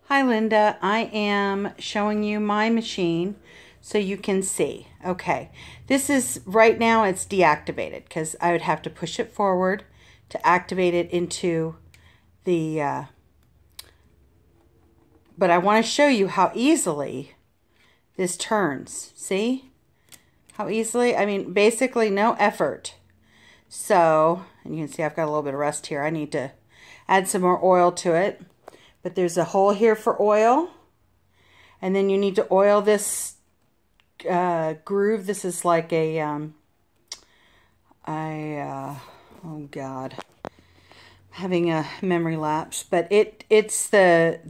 Hi Linda, I am showing you my machine so you can see. Okay, this is, right now it's deactivated because I would have to push it forward to activate it into the, but I want to show you how easily this turns. See? How easily? I mean, basically no effort. So, and you can see I've got a little bit of rust here. I need to add some more oil to it. But there's a hole here for oil. And then you need to oil this groove. This is like a, oh God, I'm having a memory lapse. But it's the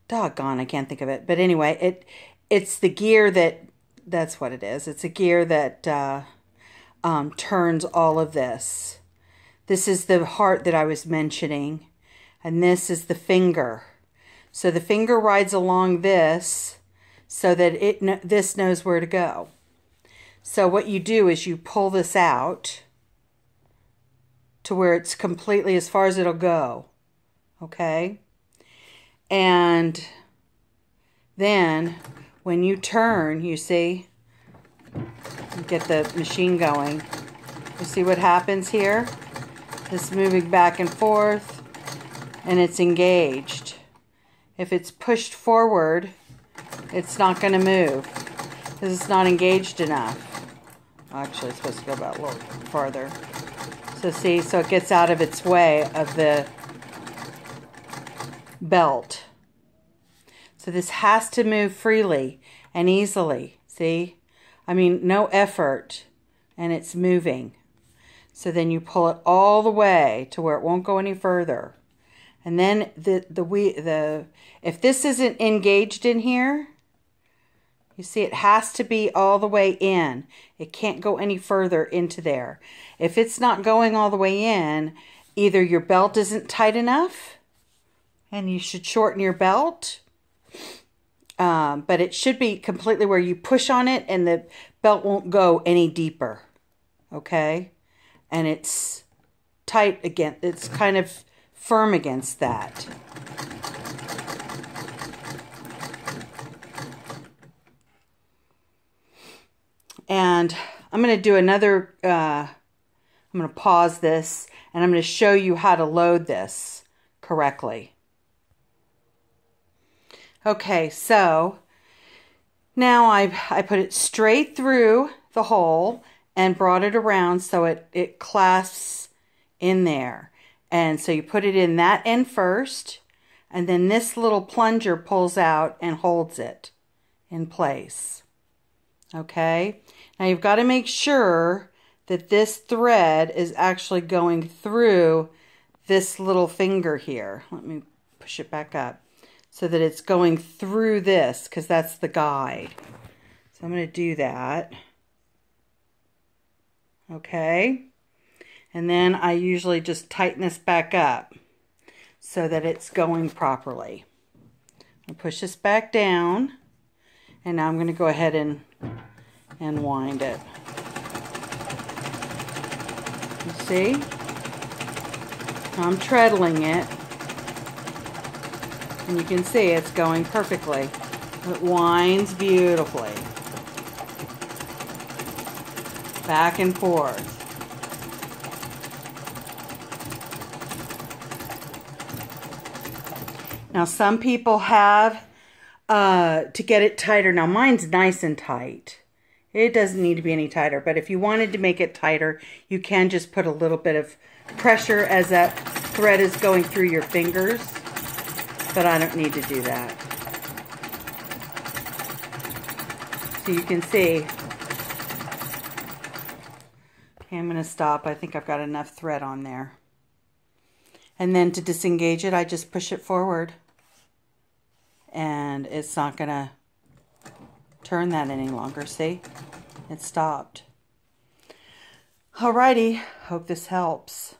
doggone, I can't think of it. But anyway, it's the gear that's what it is. It's a gear that turns all of this. This is the heart that I was mentioning, and this is the finger. So the finger rides along this so that this knows where to go. So what you do is you pull this out to where it's completely as far as it'll go. Okay? And then when you turn, you see, get the machine going. You see what happens here? It's moving back and forth, and it's engaged. If it's pushed forward, it's not going to move because it's not engaged enough. Actually, it's supposed to go about a little farther. So see, so it gets out of its way of the belt. So this has to move freely and easily. See? I mean, no effort, and it's moving. So then you pull it all the way to where it won't go any further. And then if this isn't engaged in here, you see it has to be all the way in. It can't go any further into there. If it's not going all the way in, either your belt isn't tight enough, and you should shorten your belt, but it should be completely where you push on it and the belt won't go any deeper. Okay? And it's tight again. It's kind of firm against that. And I'm going to do another, I'm going to pause this and I'm going to show you how to load this correctly. Okay, so now I put it straight through the hole and brought it around so it clasps in there. And so you put it in that end first, and then this little plunger pulls out and holds it in place. Okay? Now you've got to make sure that this thread is actually going through this little finger here. Let me push it back up so that it's going through this, because that's the guide. So I'm going to do that. Okay, and then I usually just tighten this back up so that it's going properly. I'll push this back down, and now I'm going to go ahead and wind it. You see? I'm treadling it, and you can see it's going perfectly. It winds beautifully. Back and forth. Now some people have to get it tighter. Now mine's nice and tight. It doesn't need to be any tighter, but if you wanted to make it tighter, you can just put a little bit of pressure as that thread is going through your fingers, but I don't need to do that. So you can see. Okay, I'm going to stop. I think I've got enough thread on there. And then to disengage it, I just push it forward. And it's not going to turn that any longer. See? It stopped. Alrighty. Hope this helps.